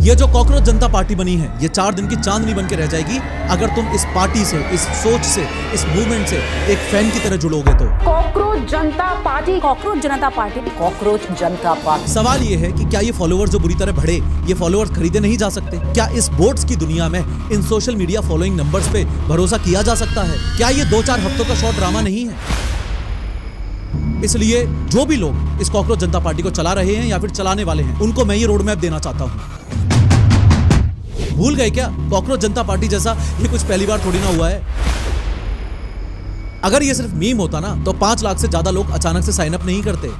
ये जो cockroach Janta party बनी है, ये 4 दिन की चांदनी बन के रह जाएगी अगर तुम इस पार्टी से, इस सोच से, इस मूवमेंट से एक फैन की तरह जुड़ोगे तो। Cockroach Janta party, cockroach Janta party, cockroach Janta party. सवाल ये है कि क्या ये फॉलोअर्स जो बुरी तरह बढ़े, ये फॉलोअर्स खरीदे नहीं जा सकते? क्या इस बोट्स की दुनिया में इन सोशल मीडिया फॉलोइंग नंबर्स पे भरोसा किया जा सकता है? क्या ये 2-4 हफ्तों का शॉर्ट ड्रामा नहीं है? इसलिए जो भी लोग इस कॉकरोच जनता पार्टी को चला रहे हैं या फिर चलाने वाले हैं, उनको मैं ये रोड मैप देना चाहता हूं। भूल गए क्या, कॉकरोच जनता पार्टी जैसा ये कुछ पहली बार थोड़ी ना हुआ है। अगर ये सिर्फ मीम होता ना तो 5 लाख से ज्यादा लोग अचानक से साइन अप नहीं करते।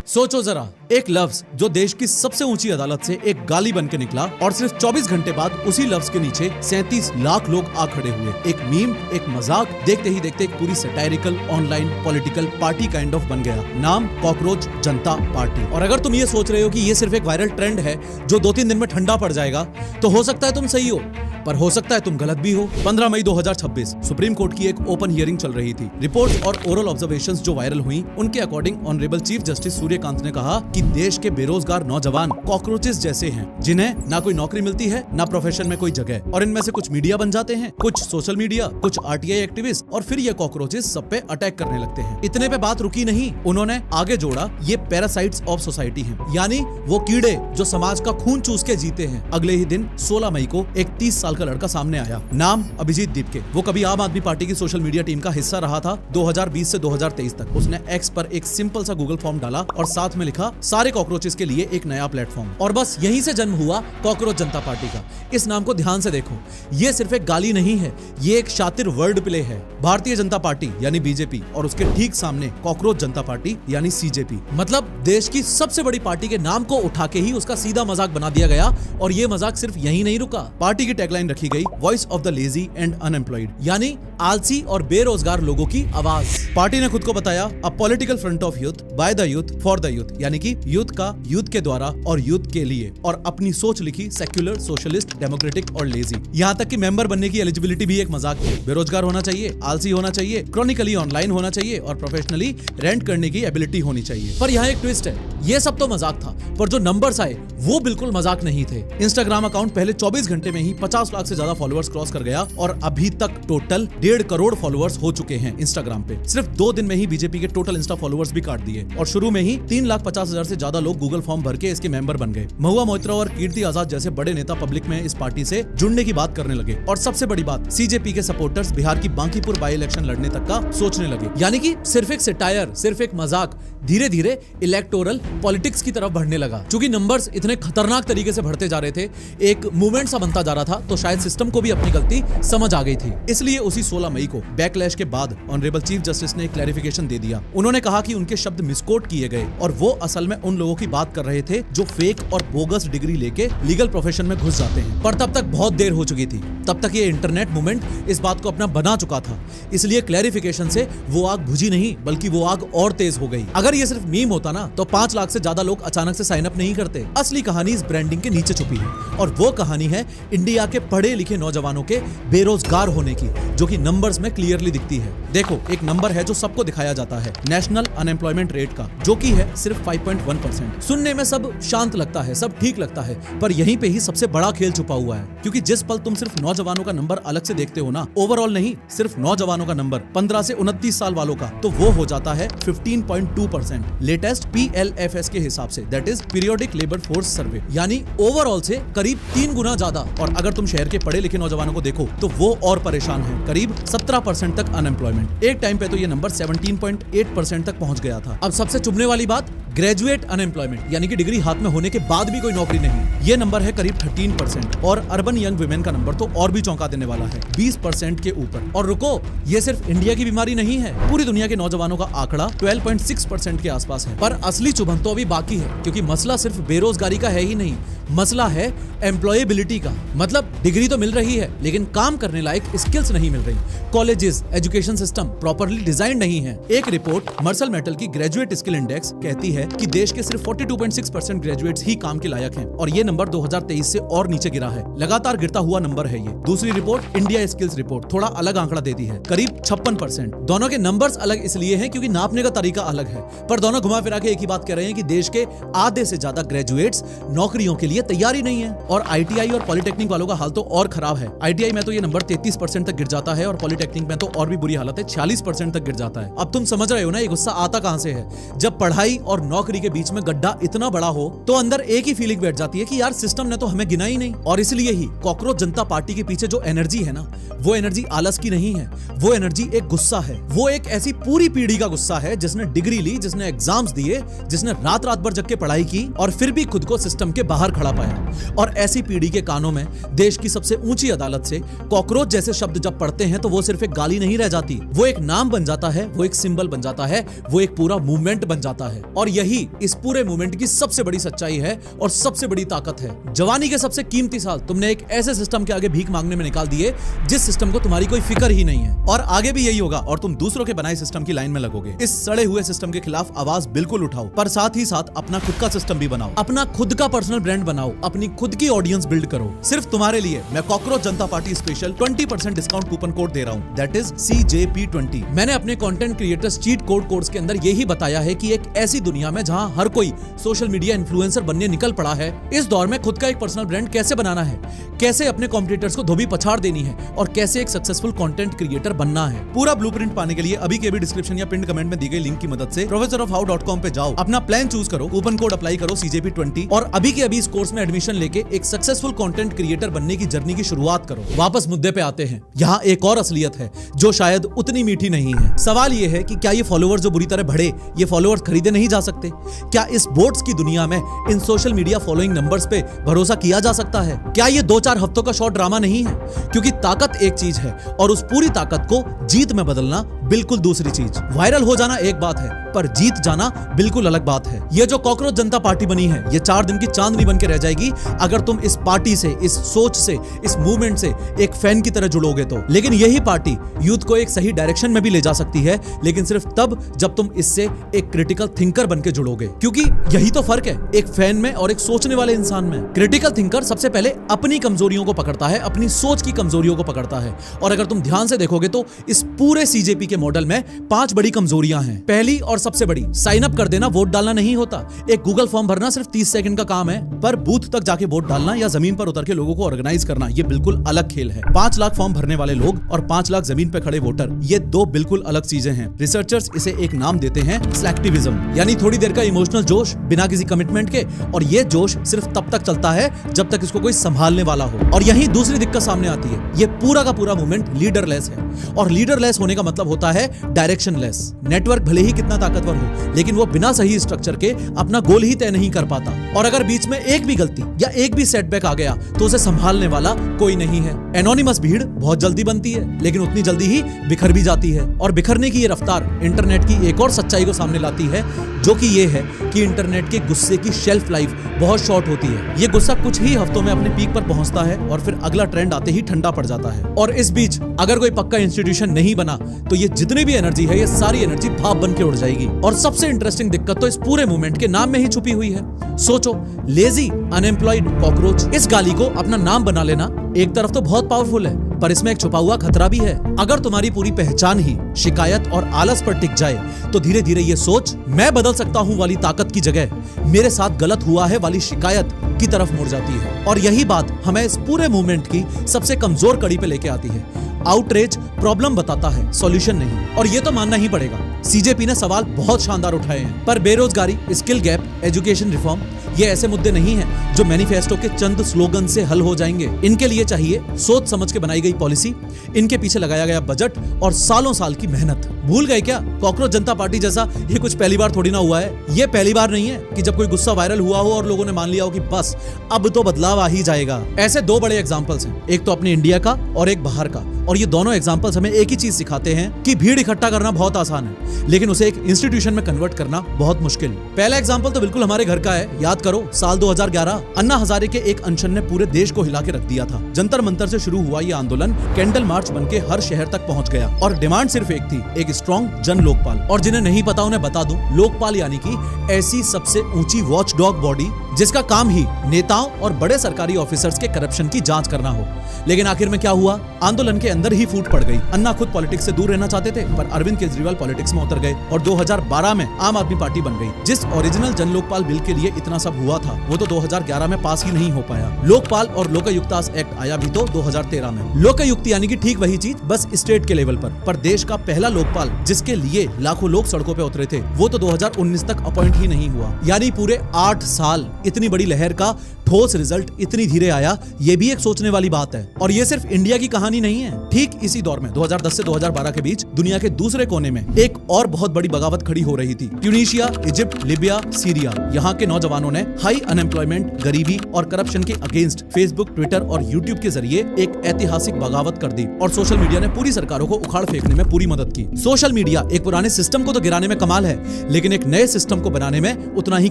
सोचो जरा, एक लफ्ज जो देश की सबसे ऊंची अदालत से एक गाली बन के निकला और सिर्फ 24 घंटे बाद उसी लफ्ज के नीचे 37 लाख लोग आ खड़े हुए। एक मीम, एक मजाक, देखते ही देखते एक पूरी satirical online political party kind of बन गया। नाम कॉकरोच जनता पार्टी। और अगर तुम ये सोच रहे हो कि ये सिर्फ एक वायरल ट्रेंड है जो 2-3 दिन में ठंडा पड़ जाएगा, तो हो सकता है तुम सही हो, पर हो सकता है तुम गलत भी हो। 15 मई 2026 सुप्रीम कोर्ट की एक ओपन हियरिंग चल रही थी। रिपोर्ट और ओरल ऑब्जर्वेशंस जो वायरल हुई, उनके according honourable chief justice Suryakant ने कहा कि देश के बेरोजगार नौजवान कॉकरोचेस जैसे हैं, जिन्हें ना कोई नौकरी मिलती है, ना प्रोफेशन में कोई जगह, और इनमें से कुछ मीडिया बन जाते हैं, कुछ सोशल मीडिया, कुछ आरटीआई एक्टिविस्ट, और फिर ये कॉकरोचेस सब पे अटैक करने लगते हैं। इतने पे बात रुकी नहीं, उन्होंने आगे जोड़ा ये पैरासाइट्स ऑफ सोसाइटी हैं, यानी वो कीड़े जो समाज का खून चूस के जीते हैं। अगले ही दिन 16 मई को एक 30 साल का लड़का सामने आया, नाम अभिजीत दीपके। वो कभी आम आदमी पार्टी की सोशल मीडिया टीम का हिस्सा रहा था 2020 से 2023 तक। उसने एक्स पर एक सिंपल सा गूगल फॉर्म डाला और साथ में लिखा सारे कॉकरोचेस के लिए एक नया प्लेटफॉर्म। और बस यहीं से जन्म हुआ कॉकरोच जनता पार्टी का। इस नाम को ध्यान से देखो, ये सिर्फ एक गाली नहीं है, ये एक शातिर वर्ड प्ले है। भारतीय जनता पार्टी यानी बीजेपी और उसके ठीक सामने कॉकरोच जनता पार्टी यानी सीजेपी। मतलब देश की सबसे बड़ी पार्टी के नाम को उठा के ही उसका सीधा मजाक बना दिया गया। और ये मजाक सिर्फ यहीं नहीं रुका, पार्टी की टैगलाइन रखी गई, voice of the lazy and unemployed, यानी आलसी और बेरोजगार लोगों की आवाज। पार्टी ने खुद को बताया a political front of youth, by the youth, for the youth, यानी कि यूथ का यूथ के द्वारा और यूथ के लिए, और अपनी सोच लिखी सेक्युलर, सोशलिस्ट, डेमोक्रेटिक और लेजी। यहाँ तक कि मेंबर बनने की एलिजिबिलिटी भी एक मजाक है। बेरोजगार होना चाहिए, आलसी होना चाहिए, क्रॉनिकली ऑनलाइन होना चाहिए और प्रोफेशनली रेंट करने की एबिलिटी होनी चाहिए। पर यहाँ एक ट्विस्ट है, ये सब तो मजाक था, पर जो नंबर्स आए वो बिल्कुल मजाक नहीं थे। इंस्टाग्राम अकाउंट पहले 24 घंटे में ही 50 लाख से ज्यादा फॉलोअर्स क्रॉस कर गया और अभी तक टोटल 1.5 करोड़ फॉलोअर्स हो चुके हैं इंस्टाग्राम पे। सिर्फ 2 दिन में ही बीजेपी के टोटल इंस्टा फॉलोअर्स भी काट दिए और शुरू में ही 3,50,000 से ज्यादा लोग गूगल फॉर्म भर के इसके मेंबर बन गए। महुआ मोइत्रा और कीर्ति आजाद जैसे बड़े नेता पब्लिक में इस पार्टी से जुड़ने की बात करने लगे। और सबसे बड़ी बात, सीजेपी के सपोर्टर्स बिहार की बांकीपुर बाई इलेक्शन लड़ने तक का सोचने लगे। यानी कि सिर्फ एक सटायर, सिर्फ एक मजाक धीरे धीरे इलेक्टोरल पॉलिटिक्स की तरफ बढ़ने लगा। चूंकि नंबर्स इतने खतरनाक तरीके से बढ़ते जा रहे थे, एक मूवमेंट सा बनता जा रहा था, तो शायद सिस्टम को भी अपनी गलती समझ आ गई थी। इसलिए उसी 16 मई को बैकलैश के बाद ऑनरेबल चीफ जस्टिस ने एक क्लैरिफिकेशन दे दिया। उन्होंने कहा कि उनके शब्द मिसकोट किए गए और वो असल में उन लोगों की बात कर रहे थे जो फेक और बोगस डिग्री लेके लीगल प्रोफेशन में घुस जाते हैं। पर तब तक बहुत देर हो चुकी थी, तब तक ये इंटरनेट मूवमेंट इस बात को अपना बना चुका था। इसलिए क्लैरिफिकेशन से वो आग बुझी नहीं, बल्कि वो आग और तेज हो गई। अगर ये सिर्फ मीम होता ना तो 5 लाख से ज्यादा लोग अचानक से साइन अप नहीं करते। असली कहानी इस ब्रांडिंग के नीचे छुपी है और वो कहानी है इंडिया के पढ़े लिखे नौजवानों के बेरोजगार होने की, जो कि नंबर्स में क्लियरली दिखती है। देखो, एक नंबर है जो सबको दिखाया जाता है, नेशनल अनएम्प्लॉयमेंट रेट का, जो कि है सिर्फ 5.1%। सुनने में सब शांत लगता है, सब ठीक लगता है, पर यहीं पे ही सबसे बड़ा खेल छुपा हुआ है। क्योंकि जिस पल तुम सिर्फ नौजवानों का नंबर अलग से देखते हो ना, ओवरऑल नहीं, सिर्फ नौजवानों का नंबर 15 से 29 साल वालों का, तो वो हो जाता है 15.2% लेटेस्ट PLFS के हिसाब से, that is periodic labour force survey, यानी ओवरऑल से करीब 3 गुना ज्यादा। और अगर तुम शहर के पढ़े लिखे नौजवानों को देखो तो वो और परेशान है, करीब 17% तक अनएम्प्लॉयमेंट। एक टाइम पे तो ये नंबर 17.8% तक पहुंच गया था। अब सबसे चुभने वाली बात, ग्रेजुएट अनएम्प्लॉयमेंट, यानी कि डिग्री हाथ में होने के बाद भी कोई नौकरी नहीं, ये नंबर है करीब 13%। और अर्बन यंग वुमेन का नंबर तो और भी चौंका देने वाला है, 20% के ऊपर। और रुको, ये सिर्फ इंडिया की बीमारी नहीं है, पूरी दुनिया के नौजवानों का आंकड़ा 12.6% के आसपास है। पर असली चुभन तो अभी बाकी है, क्योंकि मसला सिर्फ बेरोजगारी का है ही नहीं, मसला है एम्प्लॉयबिलिटी का। मतलब डिग्री तो मिल रही है लेकिन काम करने लायक स्किल्स नहीं मिल रही। Colleges, education system properly design नहीं है। एक रिपोर्ट मर्सल मेटल की ग्रेजुएट स्किल इंडेक्स कहती है कि देश के सिर्फ 42.6% ग्रेजुएट्स ही काम के लायक हैं और ये नंबर 2023 से और नीचे गिरा है। लगातार गिरता हुआ नंबर है ये। दूसरी रिपोर्ट इंडिया स्किल्स रिपोर्ट थोड़ा अलग आंकड़ा देती है, करीब 56%। दोनों के नंबर्स अलग इसलिए हैं क्योंकि नापने का तरीका अलग है, पर दोनों घुमा फिरा के एक ही बात कह रहे हैं कि देश के आधे से ज्यादा ग्रेजुएट्स नौकरियों के लिए तैयारी नहीं है। और आईटीआई और पॉलिटेक्निक वालों का हाल तो और खराब है। आईटीआई में तो ये नंबर 33% तक गिर जाता है और पॉलिटेक्निक में तो और भी बुरी हालत है, 46% तक गिर जाता है। अब तुम समझ रहे हो ना ये गुस्सा आता कहां से है। जब पढ़ाई और नौकरी के बीच में गड्ढा इतना बड़ा हो तो अंदर एक ही फीलिंग बैठ जाती है कि यार सिस्टम ने तो हमें गिना ही नहीं। और इसलिए ही कॉकरोच जनता पार्टी के पीछे जो एनर्जी है ना, वो एनर्जी आलस की नहीं है, वो एनर्जी एक गुस्सा है। वो एक ऐसी पूरी पीढ़ी का गुस्सा है जिसने डिग्री ली, जिसने एग्जाम्स दिए, जिसने रात रात भर जग के पढ़ाई की और फिर भी खुद को सिस्टम के बाहर खड़ा पाया। और ऐसी पीढ़ी के कानों में देश की सबसे ऊंची अदालत से कॉकरोच जैसे शब्द जब पढ़ते हैं तो वो सिर्फ एक गाली नहीं रह जाती, वो एक नाम बन जाता है, वो एक सिंबल बन जाता है, वो एक पूरा मूवमेंट बन जाता है। और यही इस पूरे मूवमेंट की सबसे बड़ी सच्चाई है और सबसे बड़ी ताकत है। जवानी के सबसे कीमती साल तुमने एक ऐसे सिस्टम के आगे भीख मांगने में निकाल दिए जिस सिस्टम को तुम्हारी कोई फिक्र ही नहीं है। और आगे भी यही होगा और तुम दूसरों के बनाए सिस्टम की लाइन में लगोगे। इस सड़े हुए सिस्टम के खिलाफ आवाज बिल्कुल उठाओ, पर साथ ही साथ अपना खुद का सिस्टम भी बनाओ, अपना खुद का पर्सनल ब्रांड बनाओ, अपनी खुद की ऑडियंस बिल्ड करो। सिर्फ तुम्हारे लिए मैं cockroach Janta party special 20% discount coupon code दे रहा हूं, दैट इज CJP20। मैंने अपने content creators cheat code course के अंदर यही बताया है कि एक ऐसी दुनिया में जहां हर कोई सोशल मीडिया इन्फ्लुएंसर बनने निकल पड़ा है, इस दौर में खुद का एक पर्सनल ब्रांड कैसे बनाना है, कैसे अपने कॉम्पिटिटर्स को धोबी पछाड़ देनी है और कैसे एक सक्सेसफुल कंटेंट क्रिएटर बनना है। पूरा ब्लूप्रिंट पाने के लिए अभी के भी डिस्क्रिप्शन या पिन कमेंट में दी गई लिंक की मदद से professorofhow.com पे जाओ, अपना प्लान चूज करो, कूपन कोड अप्लाई करो CJP20 और अभी के अभी इस कोर्स में एडमिशन लेके एक सक्सेसफुल कंटेंट क्रिएटर बनने की जर्नी की शुरुआत करो। वापस मुद्दे पे आते हैं। यहाँ एक और असलियत है जो शायद उतनी मीठी नहीं है। सवाल ये है कि क्या ये फॉलोअर्स जो बुरी तरह बढ़े, ये फॉलोअर्स खरीदे नहीं जा सकते? क्या इस बोट्स की दुनिया में इन सोशल मीडिया फॉलोइंग नंबर्स पे भरोसा किया जा सकता है? क्या ये 2-4 हफ्तों का शॉर्ट ड्रामा नहीं है? क्योंकि ताकत एक चीज है और उस पूरी ताकत को जीत में बदलना बिल्कुल दूसरी चीज। वायरल हो जाना एक बात है, पर जीत जाना बिल्कुल अलग बात है। ये जो कॉकरोच जनता पार्टी बनी है, ये 4 दिन की चांदनी बन के रह जाएगी अगर तुम इस पार्टी से, इस सोच से, इस मूवमेंट से एक फैन की तरह जुड़ोगे तो। लेकिन यही पार्टी यूथ को एक सही डायरेक्शन में भी ले जा सकती है, लेकिन सिर्फ तब जब तुम इससे एक क्रिटिकल थिंकर बन के जुड़ोगे। क्योंकि यही तो फर्क है एक फैन में और एक सोचने वाले इंसान में। क्रिटिकल थिंकर सबसे पहले अपनी कमजोरियों को पकड़ता है, अपनी सोच की कमजोरियों को पकड़ता है। और अगर तुम ध्यान से देखोगे तो इस पूरे CJP के मॉडल में 5 बड़ी कमजोरियां हैं। पहली और सबसे बड़ी, साइन अप कर देना, वोट डालना नहीं होता। एक गूगल फॉर्म भरना सिर्फ 30 सेकंड का काम है, पर बूथ तक जाके वोट डालना या जमीन पर उतर के लोगों को ऑर्गेनाइज करना, ये बिल्कुल अलग खेल है। 5 लाख फॉर्म भरने वाले लोग और 5 लाख जमीन पे खड़े वोटर, ये 2 बिल्कुल अलग चीजें हैं। रिसर्चर्स इसे एक नाम देते हैं सिलेक्टिविज्म, यानी थोड़ी देर का इमोशनल जोश बिना किसी कमिटमेंट के, और ये जोश सिर्फ तब तक चलता है जब तक इसको कोई संभालने वाला हो। और यही दूसरी दिक्कत सामने आती है, ये पूरा का पूरा मूवमेंट लीडरलेस है। और लीडरलेस होने का मतलब होता है डायरेक्शनलेस। नेटवर्क भले ही कितना ताकतवर हो, लेकिन वो बिना सही स्ट्रक्चर के अपना गोल ही तय नहीं कर पाता। और अगर बीच में एक भी गलती या एक भी सेटबैक आ गया तो उसे संभालने वाला कोई नहीं है। एनोनिमस भीड़ बहुत जल्दी बनती है, लेकिन उतनी जल्दी ही बिखर भी जाती है। और बिखरने की ये रफ्तार इंटरनेट की एक और सच्चाई को सामने लाती है, जो कि ये है कि इंटरनेट के गुस्से की शेल्फ लाइफ बहुत शॉर्ट होती है। ये गुस्सा कुछ ही हफ्तों में अपने पीक पर पहुंचता है और फिर अगला ट्रेंड आते ही ठंडा पड़ जाता है। और इस बीच अगर कोई पक्का इंस्टीट्यूशन नहीं बना तो ये जितनी भी एनर्जी है, ये सारी एनर्जी भाप बन के उड़ जाएगी। और सबसे इंटरेस्टिंग दिक्कत तो इस पूरे मूवमेंट के नाम में ही छुपी हुई है। सोचो, लेजी, अनएम्प्लॉयड, कॉकरोच, इस गाली को अपना नाम बना लेना एक तरफ तो बहुत पावरफुल है, पर इसमें एक छुपा हुआ खतरा भी है। अगर तुम्हारी पूरी पहचान ही शिकायत और आलस पर टिक जाए तो धीरे धीरे ये सोच मैं बदल सकता हूं वाली ताकत की जगह मेरे साथ गलत हुआ है वाली शिकायत की तरफ मुड़ जाती है। और यही बात हमें इस पूरे मूवमेंट की सबसे कमजोर कड़ी पे लेके आती है। आउटरीच प्रॉब्लम बताता है, सॉल्यूशन नहीं। और ये तो मानना ही पड़ेगा, CJP ने सवाल बहुत शानदार उठाए हैं, पर बेरोजगारी, स्किल गैप, एजुकेशन रिफॉर्म, ये ऐसे मुद्दे नहीं हैं जो मैनिफेस्टो के चंद स्लोगन से हल हो जाएंगे। इनके लिए चाहिए सोच समझ के बनाई गई पॉलिसी, इनके पीछे लगाया गया बजट और सालों साल की मेहनत। भूल गए क्या, कॉकरोच जनता पार्टी जैसा ये कुछ पहली बार थोड़ी ना हुआ है। ये पहली बार नहीं है कि जब कोई गुस्सा वायरल हुआ हो और लोगों ने मान लिया हो कि बस अब तो बदलाव आ ही जाएगा। ऐसे 2 बड़े एग्जांपल्स हैं, एक तो अपने इंडिया का और एक बाहर का। और ये दोनों एग्जांपल्स हमें एक ही चीज सिखाते हैं कि भीड़ इकट्ठा करना बहुत आसान है, लेकिन उसे एक इंस्टीट्यूशन में कन्वर्ट करना बहुत मुश्किल। पहला एग्जांपल तो बिल्कुल हमारे घर का है। याद करो, साल 2011 अन्ना हजारे के एक अनशन ने पूरे देश को हिला के रख दिया था। जंतर मंतर से शुरू हुआ ये आंदोलन कैंडल मार्च बनके हर शहर तक पहुंच गया और डिमांड सिर्फ एक थी, एक स्ट्रॉन्ग जन लोकपाल। और जिन्हें नहीं पता उन्हें बता दूं, लोकपाल यानी कि ऐसी सबसे ऊंची वॉचडॉग बॉडी जिसका काम ही नेताओं और बड़े सरकारी ऑफिसर्स के करप्शन की जांच करना हो। लेकिन आखिर में क्या हुआ? आंदोलन के अंदर ही फूट पड़ गई। अन्ना खुद पॉलिटिक्स से दूर रहना चाहते थे, पर अरविंद केजरीवाल पॉलिटिक्स में उतर गए और 2012 में आम आदमी पार्टी बन गई। जिस ओरिजिनल जन लोकपाल बिल के लिए इतना सब हुआ था, वो तो 2011 में पास ही नहीं हो पाया। लोकपाल और लोकायुक्तास एक्ट आया भी तो 2013 में। लोकायुक्त यानी कि ठीक वही चीज, बस स्टेट के लेवल पर देश का पहला लोकपाल जिसके लिए लाखों लोग सड़कों पे उतरे थे, वो तो 2019 तक अपॉइंट ही नहीं हुआ। यानी पूरे 8 साल इतनी बड़ी लहर का ठोस रिजल्ट इतनी धीरे आया, ये भी एक सोचने वाली बात है। और ये सिर्फ इंडिया की कहानी नहीं है। ठीक इसी दौर में 2010 से 2012 के बीच दुनिया के दूसरे कोने में एक और बहुत बड़ी बगावत खड़ी हो रही थी। Tunisia, Egypt, Libya, Syria. यहाँ के नौजवानों ने हाई अनएम्प्लॉयमेंट, गरीबी और करप्शन के अगेंस्ट फेसबुक, ट्विटर और यूट्यूब के जरिए एक ऐतिहासिक बगावत कर दी और सोशल मीडिया ने पूरी सरकारों को उखाड़ फेंकने में पूरी मदद की। सोशल मीडिया एक पुराने सिस्टम को तो गिराने में कमाल है, लेकिन एक नए सिस्टम को बनाने में उतना ही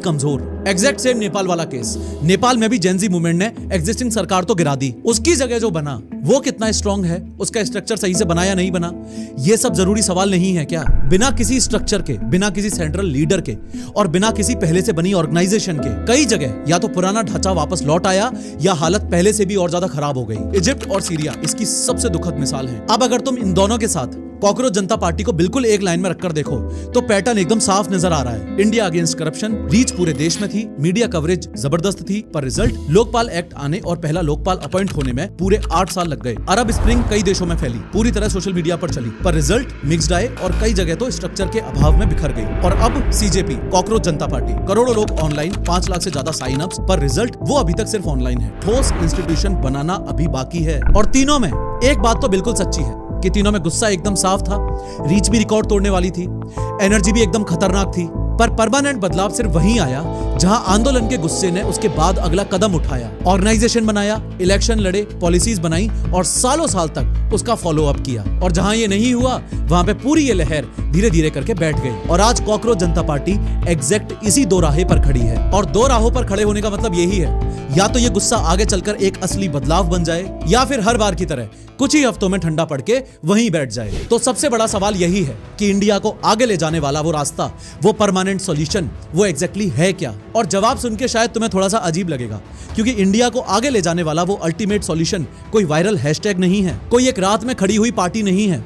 कमजोर। एग्जैक्ट सेम नेपाल वाला केस। नेपाल में भी जेनजी मूवमेंट ने एग्जिस्टिंग सरकार तो गिरा दी, उसकी जगह जो बना वो कितना स्ट्रांग है, उसका स्ट्रक्चर सही से बना या नहीं बना, ये सब जरूरी सवाल नहीं है क्या? बिना किसी स्ट्रक्चर के, बिना किसी सेंट्रल लीडर के और बिना किसी पहले से बनी ऑर्गेनाइजेशन के कई जगह या तो पुराना ढांचा वापस लौट आया या हालत पहले से भी और ज्यादा खराब हो गई। इजिप्ट और सीरिया इसकी सबसे दुखद मिसाल है। अब अगर तुम इन दोनों के साथ कॉकरोच जनता पार्टी को बिल्कुल एक लाइन में रखकर देखो तो पैटर्न एकदम साफ नजर आ रहा है। इंडिया अगेंस्ट करप्शन, रीच पूरे देश में थी, मीडिया कवरेज जबरदस्त थी, पर रिजल्ट लोकपाल एक्ट आने और पहला लोकपाल अपॉइंट होने में पूरे 8 साल लग गए। अरब स्प्रिंग कई देशों में फैली, पूरी तरह सोशल मीडिया पर चली, पर रिजल्ट मिक्स्ड आए और कई जगह तो स्ट्रक्चर के अभाव में बिखर गई। और अब सीजेपी, कॉकरोच जनता पार्टी, करोड़ों लोग ऑनलाइन, 5 लाख से ज्यादा साइन अप्स, पर रिजल्ट वो अभी तक सिर्फ ऑनलाइन है। ठोस इंस्टीट्यूशन बनाना अभी बाकी है। और तीनों में एक बात तो बिल्कुल सच्ची है कि तीनों में गुस्सा एकदम साफ था, रीच भी रिकॉर्ड तोड़ने वाली थी, एनर्जी भी एकदम खतरनाक थी, पर परमानेंट बदलाव सिर्फ वहीं आया जहां आंदोलन के गुस्से ने उसके बाद अगला कदम उठाया, ऑर्गेनाइजेशन बनाया, इलेक्शन लड़े, पॉलिसीज बनाई और सालों साल तक उसका फॉलो अप किया। और जहां ये नहीं हुआ वहां पे पूरी ये लहर धीरे धीरे करके बैठ गई। और आज कॉकरोच जनता पार्टी एग्जैक्ट इसी दो राहे पर खड़ी है। और दो राहों पर खड़े होने का मतलब यही है, या तो ये गुस्सा आगे चलकर एक असली बदलाव बन जाए, या फिर हर बार की तरह कुछ ही हफ्तों में ठंडा पड़ के वहीं बैठ जाए। तो सबसे बड़ा सवाल यही है कि इंडिया को आगे ले जाने वाला वो रास्ता, वो परमानेंट सॉल्यूशन, वो एग्जैक्टली है क्या? और जवाब सुन के शायद तुम्हें थोड़ा सा अजीब लगेगा, क्योंकि इंडिया को आगे ले जाने वाला वो अल्टीमेट सॉल्यूशन कोई वायरल हैशटैग नहीं है, कोई एक रात में खड़ी हुई पार्टी नहीं है,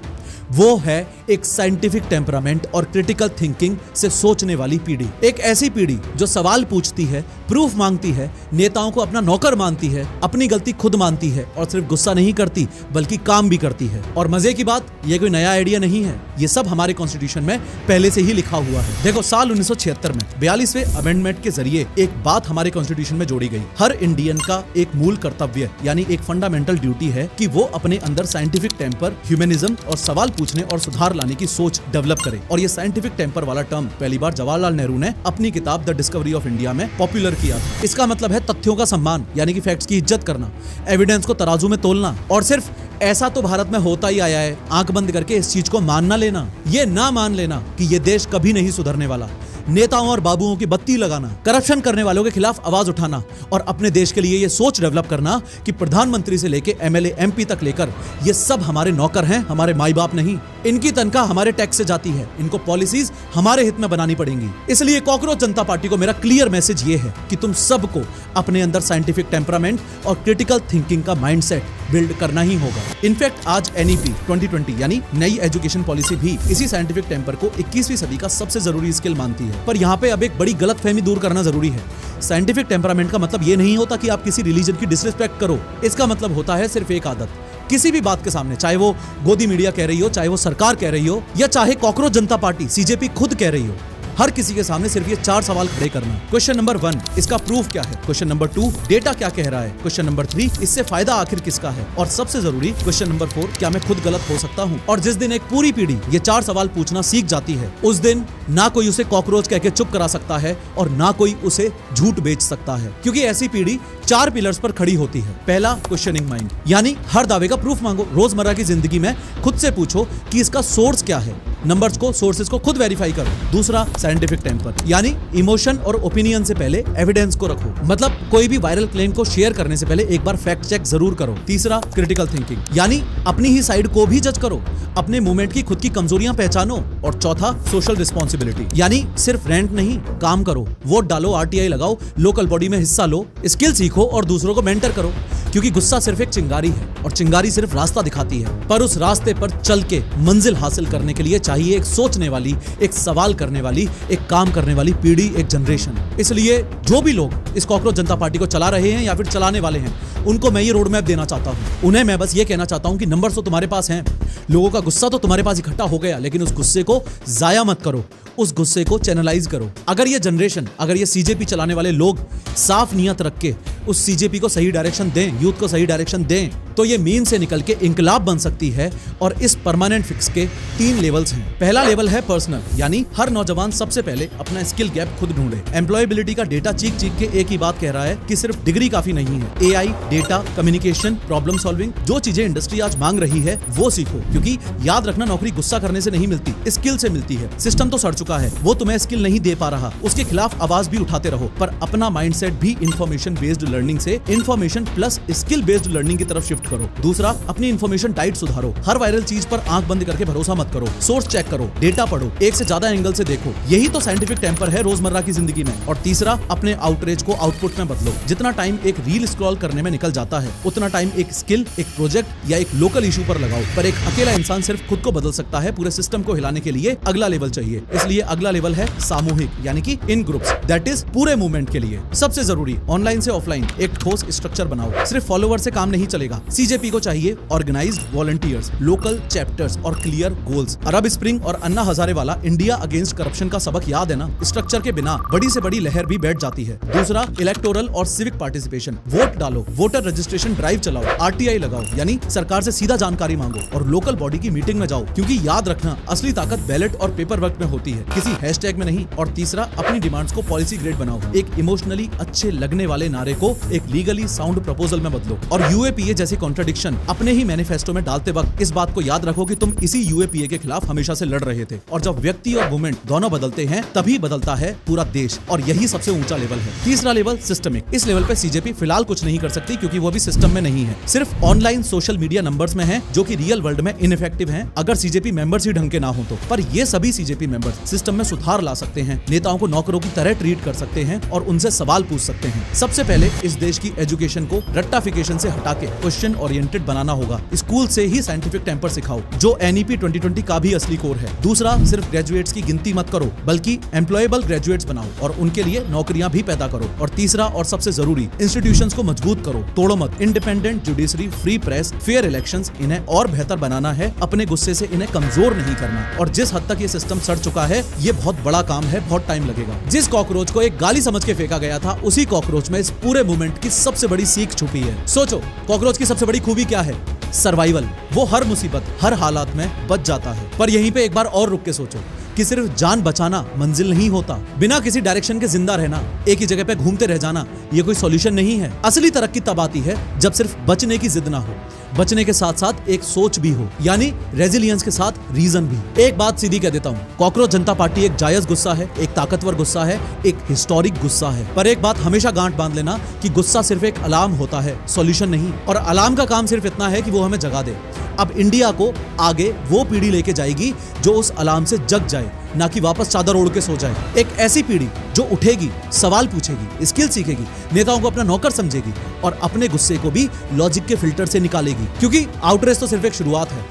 वो है एक साइंटिफिक टेम्परामेंट और क्रिटिकल थिंकिंग से सोचने वाली पीढ़ी। एक ऐसी पीढ़ी जो सवाल पूछती है, प्रूफ मांगती है, नेताओं को अपना नौकर मानती है, अपनी गलती खुद मानती है और सिर्फ गुस्सा नहीं करती बल्कि काम भी करती है। और मजे की बात, ये कोई नया आइडिया नहीं है, ये सब हमारे कॉन्स्टिट्यूशन में पहले से ही लिखा हुआ है। देखो, साल 1976 में 42वें अमेंडमेंट के जरिए एक बात हमारे कॉन्स्टिट्यूशन में जोड़ी गई। हर इंडियन का एक मूल कर्तव्य यानी एक फंडामेंटल ड्यूटी है कि वो अपने अंदर साइंटिफिक टेम्पर, ह्यूमनिज्म और सवाल पूछने और सुधार लाने की सोच डेवलप करे। और ये साइंटिफिक टेम्पर वाला टर्म पहली बार जवाहरलाल नेहरू ने अपनी किताब द डिस्कवरी ऑफ इंडिया में पॉपुलर किया था। इसका मतलब है तथ्यों का सम्मान, यानी कि फैक्ट्स की इज्जत करना, एविडेंस को तराजू में तोलना। और सिर्फ ऐसा तो भारत में होता ही आया है, आंख बंद करके इस चीज को मान ना लेना, ये ना मान लेना कि ये देश कभी नहीं सुधरने वाला। नेताओं और बाबुओं की बत्ती लगाना, करप्शन करने वालों के खिलाफ आवाज उठाना और अपने देश के लिए ये सोच डेवलप करना कि प्रधानमंत्री से लेके एमएलए एमपी तक लेकर ये सब हमारे नौकर हैं, हमारे माई बाप नहीं। इनकी तनख्वाह हमारे टैक्स से जाती है, इनको पॉलिसीज हमारे हित में बनानी पड़ेंगी। इसलिए कॉकरोच जनता पार्टी को मेरा क्लियर मैसेज ये है कि तुम सबको अपने अंदर साइंटिफिक टेम्परामेंट और क्रिटिकल थिंकिंग का माइंडसेट बिल्ड करना ही होगा। इनफैक्ट आज एनईपी 2020 यानी नई एजुकेशन पॉलिसी भी इसी साइंटिफिक टेम्पर को 21वीं सदी का सबसे जरूरी स्किल मानती है। पर यहाँ पे अब एक बड़ी गलतफहमी दूर करना जरूरी है। साइंटिफिक टेम्परामेंट का मतलब ये नहीं होता कि आप किसी रिलीजन की डिसरिस्पेक्ट करो। इसका मतलब होता है सिर्फ एक आदत, किसी भी बात के सामने, चाहे वो गोदी मीडिया कह रही हो, चाहे वो सरकार कह रही हो, या चाहे कॉकरोच जनता पार्टी सीजेपी खुद कह रही हो, हर किसी के सामने सिर्फ ये 4 सवाल खड़े करना। क्वेश्चन नंबर 1, इसका प्रूफ क्या है? क्वेश्चन नंबर 2, डेटा क्या कह रहा है? क्वेश्चन नंबर 3, इससे फायदा आखिर किसका है? और सबसे जरूरी क्वेश्चन नंबर 4, क्या मैं खुद गलत हो सकता हूँ? और जिस दिन एक पूरी पीढ़ी ये 4 सवाल पूछना सीख जाती है, उस दिन ना कोई उसे कॉकरोच कहकर चुप करा सकता है और ना कोई उसे झूठ बेच सकता है, क्योंकि ऐसी पीढ़ी 4 पिलर्स पर खड़ी होती है। पहला, क्वेश्चनिंग माइंड, यानी हर दावे का प्रूफ मांगो। रोजमर्रा की जिंदगी में खुद से पूछो कि इसका सोर्स क्या है, नंबर्स को, सोर्सेज को खुद वेरीफाई करो। दूसरा, साइंटिफिक टेम्पर, यानी इमोशन और ओपिनियन से पहले एविडेंस को रखो, मतलब कोई भी वायरल क्लेम को शेयर करने से पहले एक बार फैक्ट चेक जरूर करो। तीसरा, क्रिटिकल थिंकिंग, यानी अपनी ही साइड को भी जज करो, अपने मूवमेंट की खुद की कमजोरियां पहचानो। और चौथा, सोशल रिस्पॉन्सिबिलिटी, यानी सिर्फ रेंट नहीं, काम करो, वोट डालो, आरटीआई लगाओ, लोकल बॉडी में हिस्सा लो, स्किल सीखो और दूसरों को मेंटर करो, क्योंकि गुस्सा सिर्फ एक चिंगारी है और चिंगारी सिर्फ रास्ता दिखाती है, पर उस रास्ते पर चल के मंजिल हासिल करने के लिए चाहिए एक सोचने वाली, एक सवाल करने वाली, एक काम करने वाली पीढ़ी, एक जनरेशन। इसलिए जो भी लोग इस कॉकरोच जनता पार्टी को चला रहे हैं या फिर चलाने वाले हैं, उनको मैं ये रोड मैप देना चाहता हूं। उन्हें मैं बस ये कहना चाहता हूं कि नंबर्स तो तुम्हारे पास हैं, लोगों का गुस्सा तो तुम्हारे पास इकट्ठा हो गया, लेकिन उस गुस्से को जाया मत करो, उस गुस्से को चैनलाइज करो। अगर ये जनरेशन, अगर ये सीजेपी चलाने वाले लोग साफ नियत रख के उस सीजेपी को सही डायरेक्शन दें, यूथ को सही डायरेक्शन दें, तो ये मीन से निकल के इंकलाब बन सकती है। और इस परमानेंट फिक्स के 3 लेवल्स हैं। पहला लेवल है पर्सनल, यानी हर नौजवान सबसे पहले अपना स्किल गैप खुद ढूंढे। एम्प्लॉयबिलिटी का डेटा चीख चीख के एक ही बात कह रहा है कि सिर्फ डिग्री काफी नहीं है। AI, data, communication, problem solving, जो चीजें इंडस्ट्री आज मांग रही है वो सीखो, क्योंकि याद रखना, नौकरी गुस्सा करने से नहीं मिलती, स्किल से मिलती है। सिस्टम तो सड़ चुका है, वो तुम्हें स्किल नहीं दे पा रहा, उसके खिलाफ आवाज भी उठाते रहो, पर अपना माइंडसेट भी इंफॉर्मेशन बेस्ड लर्निंग से information plus skill based learning की तरफ शिफ्ट करो। दूसरा, अपनी इंफॉर्मेशन डाइट सुधारो। हर वायरल चीज पर आंख बंद करके भरोसा मत करो, सोर्स चेक करो, डेटा पढ़ो, एक से ज्यादा एंगल से देखो। यही तो साइंटिफिक टेम्पर है रोजमर्रा की जिंदगी में। और तीसरा, अपने आउटरीच को आउटपुट में बदलो। जितना टाइम एक रील स्क्रॉल करने में निकल जाता है, उतना टाइम एक स्किल, एक प्रोजेक्ट या एक लोकल इशू पर लगाओ। पर एक अकेला इंसान सिर्फ खुद को बदल सकता है, पूरे सिस्टम को हिलाने के लिए अगला लेवल चाहिए। इसलिए अगला लेवल है सामूहिक, यानी कि इन ग्रुप्स, दैट इज पूरे मूवमेंट के लिए। सबसे जरूरी, ऑनलाइन से ऑफलाइन एक ठोस स्ट्रक्चर बनाओ। सिर्फ फॉलोवर से काम नहीं चलेगा। सीजेपी को चाहिए ऑर्गेनाइज्ड वॉलंटियर्स, लोकल चैप्टर्स और क्लियर गोल्स। अरब स्प्रिंग और अन्ना हजारे वाला इंडिया अगेंस्ट करप्शन का सबक याद है ना? स्ट्रक्चर के बिना बड़ी से बड़ी लहर भी बैठ जाती है। दूसरा, इलेक्टोरल और सिविक पार्टिसिपेशन, वोट डालो, वोटर रजिस्ट्रेशन ड्राइव चलाओ, आरटीआई लगाओ, यानी सरकार से सीधा जानकारी मांगो, और लोकल बॉडी की मीटिंग में जाओ, क्योंकि याद रखना, असली ताकत बैलेट और पेपर वर्क में होती है, किसी हैशटैग में नहीं। और तीसरा, अपनी डिमांड्स को पॉलिसी ग्रेड बनाओ। एक इमोशनली अच्छे लगने वाले नारे को एक लीगली साउंड प्रपोजल में बदलो। और यूएपीए जैसी कॉन्ट्रडिक्शन अपने ही मैनिफेस्टो में डालते वक्त इस बात को याद रखो कि तुम इसी यूएपीए के खिलाफ हमेशा से लड़ रहे थे। और जब व्यक्ति और मूवमेंट दोनों बदलते हैं, तभी बदलता है पूरा देश, और यही सबसे ऊंचा लेवल है। तीसरा लेवल, सिस्टमिक। इस लेवल पे सीजेपी फिलहाल कुछ नहीं कर सकती, क्योंकि वो भी सिस्टम में नहीं है, सिर्फ ऑनलाइन सोशल मीडिया नंबर्स में है, जो कि रियल वर्ल्ड में इनइफेक्टिव हैं, अगर सीजेपी मेंबर्स ही ढंग के ना हो तो। पर ये सभी सीजेपी मेंबर्स सिस्टम में सुधार ला सकते हैं, नेताओं को नौकरों की तरह ट्रीट कर सकते हैं और उनसे सवाल पूछ सकते हैं। सबसे पहले इस देश की एजुकेशन को रट्टाफिकेशन से हटा के क्वेश्चन ओरिएंटेड बनाना होगा। स्कूल से ही साइंटिफिक टेम्पर सिखाओ, जो एनईपी 2020 का भी असली कोर है। दूसरा, सिर्फ ग्रेजुएट्स की गिनती मत करो, बल्कि एम्प्लॉयबल ग्रेजुएट्स बनाओ और उनके लिए नौकरियां भी पैदा करो। और तीसरा और सबसे जरूरी, इंस्टीट्यूशंस को मजबूत करो, तोड़ो मत। Independent judiciary, free press, fair elections, इन्हें और बेहतर बनाना है, अपने गुस्से से इन्हें कमजोर नहीं करना। और जिस हद तक ये सिस्टम सड़ चुका है, ये बहुत बड़ा काम है, बहुत टाइम लगेगा। जिस कॉकरोच को एक गाली समझ के फेंका गया था, उसी कॉकरोच में इस पूरे मूवमेंट की सबसे बड़ी सीख छुपी है। सोचो, कॉकरोच की सबसे बड़ी खूबी क्या है? सर्वाइवल। वो हर मुसीबत, हर हालात में बच जाता है। पर यहीं पे एक बार और रुक के सोचो कि सिर्फ जान बचाना मंजिल नहीं होता। बिना किसी डायरेक्शन के जिंदा रहना, एक ही जगह पे घूमते रह जाना, ये कोई सॉल्यूशन नहीं है। असली तरक्की तब आती है जब सिर्फ बचने की जिद ना हो, बचने के साथ साथ एक सोच भी हो, यानी रेजिलियंस के साथ रीजन भी। एक बात सीधी कह देता हूँ, कॉकरोच जनता पार्टी एक जायज गुस्सा है, एक ताकतवर गुस्सा है, एक हिस्टोरिक गुस्सा है। पर एक बात हमेशा गांठ बांध लेना कि गुस्सा सिर्फ एक अलार्म होता है, सॉल्यूशन नहीं। और अलार्म का काम सिर्फ इतना है कि वो हमें जगा दे। अब इंडिया को आगे वो पीढ़ी लेके जाएगी जो उस अलार्म से जग जाए, ना कि वापस चादर ओढ़ के सो जाए। एक ऐसी पीढ़ी जो उठेगी, सवाल पूछेगी, स्किल सीखेगी, नेताओं को अपना नौकर समझेगी और अपने गुस्से को भी लॉजिक के फिल्टर से निकालेगी। क्योंकि आउटरेस तो सिर्फ एक शुरुआत है,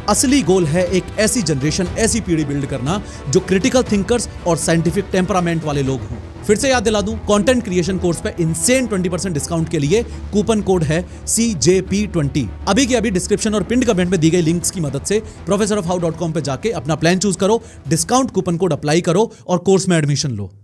असली गोल है एक ऐसी जनरेशन, ऐसी पीढ़ी बिल्ड करना जो क्रिटिकल थिंकर्स और साइंटिफिक टेम्परामेंट वाले लोग हों। फिर से याद दिला दूं, कंटेंट क्रिएशन कोर्स पे इंसेन 20% डिस्काउंट के लिए कूपन कोड है CJP20। अभी के अभी डिस्क्रिप्शन और पिंड कमेंट में दी गई लिंक्स की मदद से professorofhow.com पे जाके अपना प्लान चूज करो, डिस्काउंट कूपन कोड अप्लाई करो और कोर्स में एडमिशन लो।